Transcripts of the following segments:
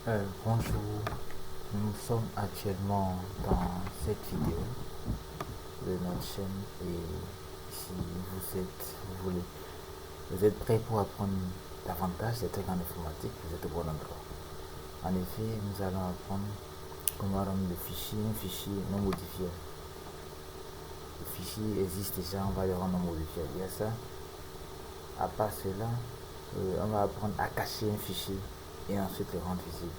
Bonjour, nous sommes actuellement dans cette vidéo de notre chaîne et si vous êtes prêts pour apprendre davantage des trucs en informatique, vous êtes au bon endroit. En effet, nous allons apprendre comment rendre un fichier non modifié. Le fichier existe déjà, on va le rendre non modifié. Il y a ça. À part cela, on va apprendre à cacher un fichier et ensuite le rendre visible.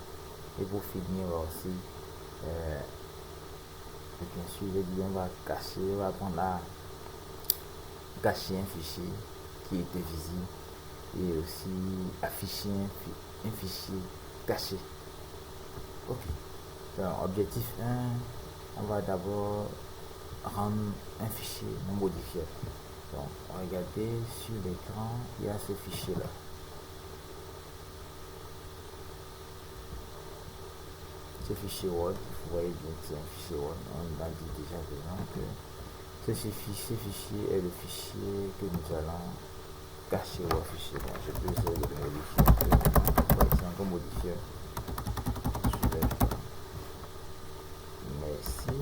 Et pour finir aussi, bien sûr, on va apprendre à cacher un fichier qui était visible et aussi afficher un fichier caché. Ok. Donc, objectif 1, on va d'abord rendre un fichier non modifié. Donc, regardez sur l'écran, il y a ce fichier-là. Ce fichier Word, vous voyez bien que c'est un fichier Word. On a dit déjà que ce fichier est le fichier que nous allons cacher au fichier. Bon, je peux essayer de le modifier un peu. C'est encore modifié. Merci.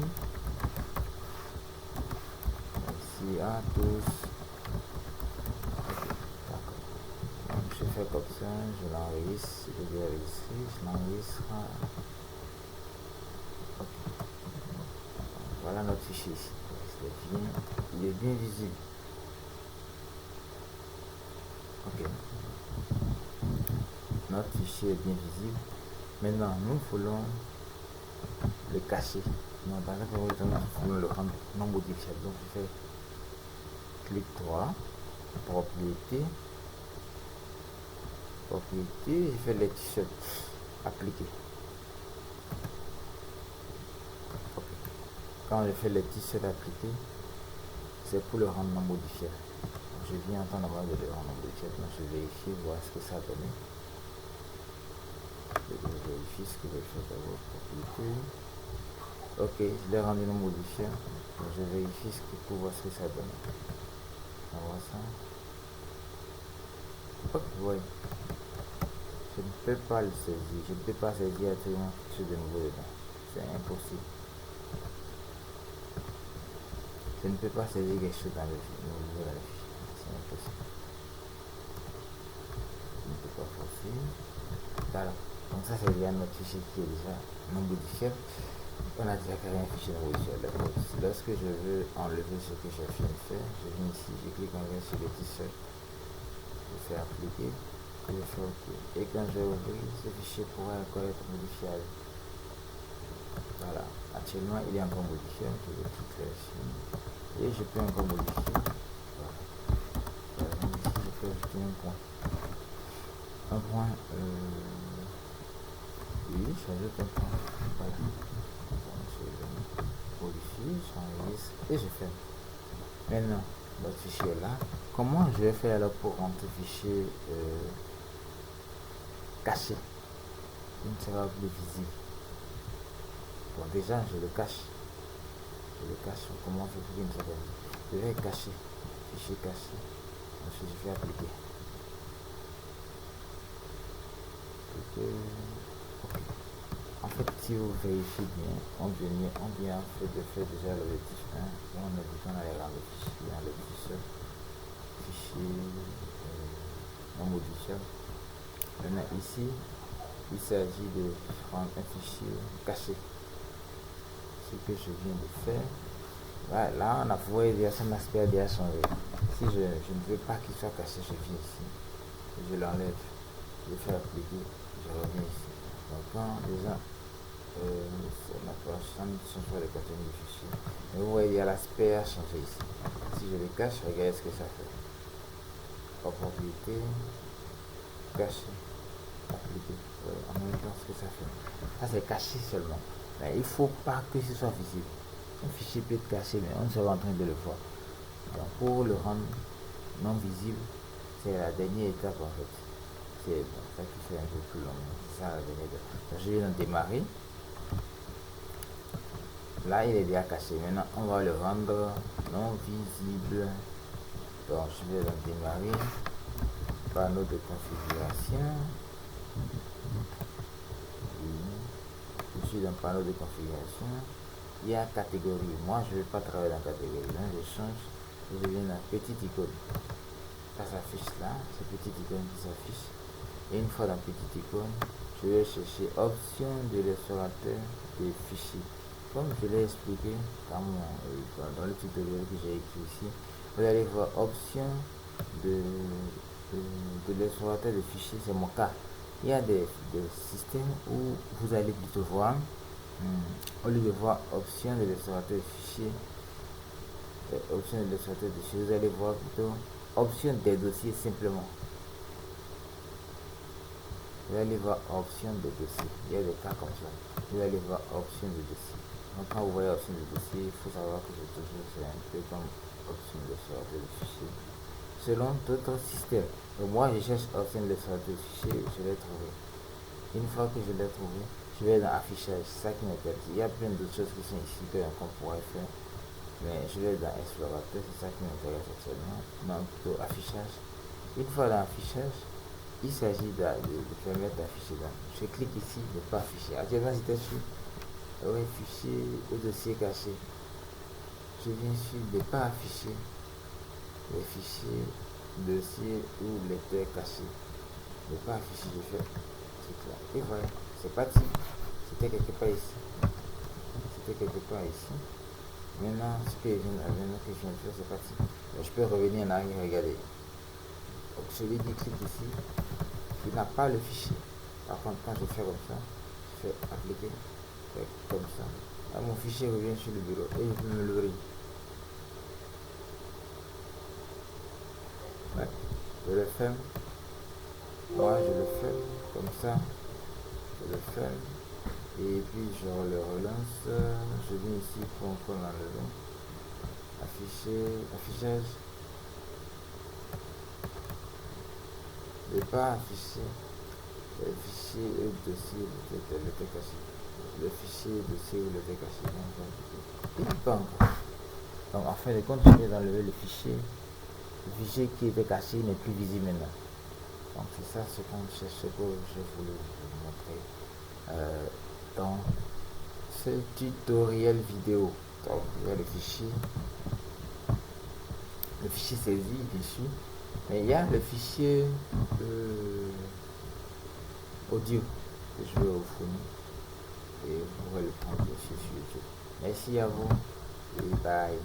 Merci à tous. D'accord. Donc, je fais comme ça, je l'enregistre, je vais enregistrer, je l'enregistre. Ok. Voilà notre fichier ici. Il est bien visible. Ok. Notre fichier est bien visible. Maintenant, nous voulons le cacher. Non, dans la première temps, nous voulons le rendre non modifiable. Donc, je fais clic droit, propriété, je fais les t-shirts appliquer. Okay. Quand je fais les t-shirts appliquer, c'est pour le rendre non modifiable. Je viens en temps normal de le rendre non modifiable. Donc, je vérifie, voir ce que ça donne. Je vérifie ce que je fais d'abord. Propriété. Ok, je l'ai rendu non modifié. Je vérifie pour voir ce que ça donne. On va voir ça. Ok, ouais. Je ne peux pas le saisir. Je ne peux pas saisir absolument quelque chose de nouveau dedans. C'est impossible. Je ne peux pas saisir quelque chose dans le fichier. C'est impossible. Je ne peux pas forcer. Voilà. Donc ça c'est déjà notre fichier qui est déjà non modifiable. On a déjà créé un fichier non modifiable. Lorsque je veux enlever ce que j'ai fini de faire, je viens ici, je clique en vert sur le t-shirt. Je fais appliquer. Je fais OK. Et quand je ouvre, ce fichier pourra encore être modifiable. Voilà. Actuellement, il est encore modifié. Je vais cliquer dessus. Et je peux encore modifier. Voilà. Ici, je peux ajouter un point. Un point. Oui, j'ajoute un point. Voilà. Je modifie, j'enregistre et je ferme. Maintenant, notre fichier là. Comment je vais faire alors pour rendre ce fichier caché? Il ne sera plus visible. Bon, déjà, je le cache. Comment je fais une seconde. Je vais cacher. Fichier caché. Ensuite, je vais appliquer. Ok. En fait, si vous vérifiez bien, on vient en fait de faire déjà l'objectif 1 et on a dit qu'on allait rendre le fichier dans le fichier non modifiable. Maintenant, ici, il s'agit de prendre un fichier caché. Ce que je viens de faire. Là, on a voyé déjà son aspect a déjà changé. Si je ne veux pas qu'il soit caché, je viens ici. Je l'enlève. Je fais appliquer. Je reviens ici. Donc, quand déjà, la prochaine change le contenu du fichier. Et vous voyez, l'aspect a changé ici. Si je le cache, regardez ce que ça fait. Propriété, caché, appliquer. En même temps, ce que ça fait. Ça, c'est caché seulement. Mais il ne faut pas que ce soit visible. Un fichier peut être caché, mais on sera en train de le voir. Donc, pour le rendre non visible, c'est la dernière étape en fait. C'est ça qui fait un peu plus long. C'est ça la dernière étape. Donc, je vais dans démarrer. Là, il est déjà caché. Maintenant, on va le rendre non visible. Donc, je vais dans démarrer. Panneau de configuration. je suis dans le panneau de configuration. Il y a catégorie. Moi, je ne vais pas travailler dans catégorie. Donc, je change et je viens dans petite icône. Ça s'affiche là, c'est petite icône qui s'affiche. Et une fois dans petite icône, je vais chercher option de l'explorateur des fichiers. Comme je l'ai expliqué dans le tutoriel que j'ai écrit ici, vous allez voir option de l'explorateur de fichiers, c'est mon cas. Il y a des systèmes où vous allez plutôt voir, au lieu de voir option de l'explorateur de fichiers, vous allez voir plutôt option des dossiers simplement. Vous allez voir option de dossier. Il y a des cas comme ça. Vous allez voir option de dossier. Donc quand vous voyez option de dossier, il faut savoir que c'est toujours un peu comme option de l'explorateur de fichiers. Selon d'autres systèmes. Donc moi je cherche option de l'explorateur de fichiers, je l'ai trouvé. Une fois que je l'ai trouvé, je vais dans affichage, c'est ça qui m'intéresse. Il y a plein d'autres choses qui sont ici qu'on pourrait faire. Mais je vais dans explorateur, c'est ça qui m'intéresse actuellement. Donc plutôt affichage. Une fois dans affichage, il s'agit de permettre d'afficher. Je clique ici, ne pas afficher. Actuellement, j'étais sur fichier ou dossier caché. Je viens sur ne pas afficher les fichiers, dossier ou lecteur caché. Ne pas afficher, je fais clic là. Et voilà, c'est parti. C'était quelque part ici. Maintenant, ce que je viens de faire, c'est parti. Je peux revenir en arrière, regardez. Donc, celui qui clique ici, il n'a pas le fichier. Par contre, quand je fais comme ça, je fais appliquer, comme ça. Là, mon fichier revient sur le bureau et je peux me l'ouvrir. Ouais. Je le ferme. Moi, je le ferme comme ça. Je le ferme. Et puis, je le relance. Je viens ici pour encore l'enlever. Affichage. Ne pas afficher le fichier et le dossier le caché. Le fichier, dossier ou le caché. Il n'est pas encore. Donc en fin de compte, je viens d'enlever le fichier. Le fichier qui était caché n'est plus visible maintenant. Donc c'est ça ce qu'on cherche, ce que je voulais vous montrer dans ce tutoriel vidéo. Donc il y a le fichier saisi bien sûr, mais il y a le fichier audio que je vais vous fournir et vous pourrez le prendre sur YouTube. Merci à vous et bye.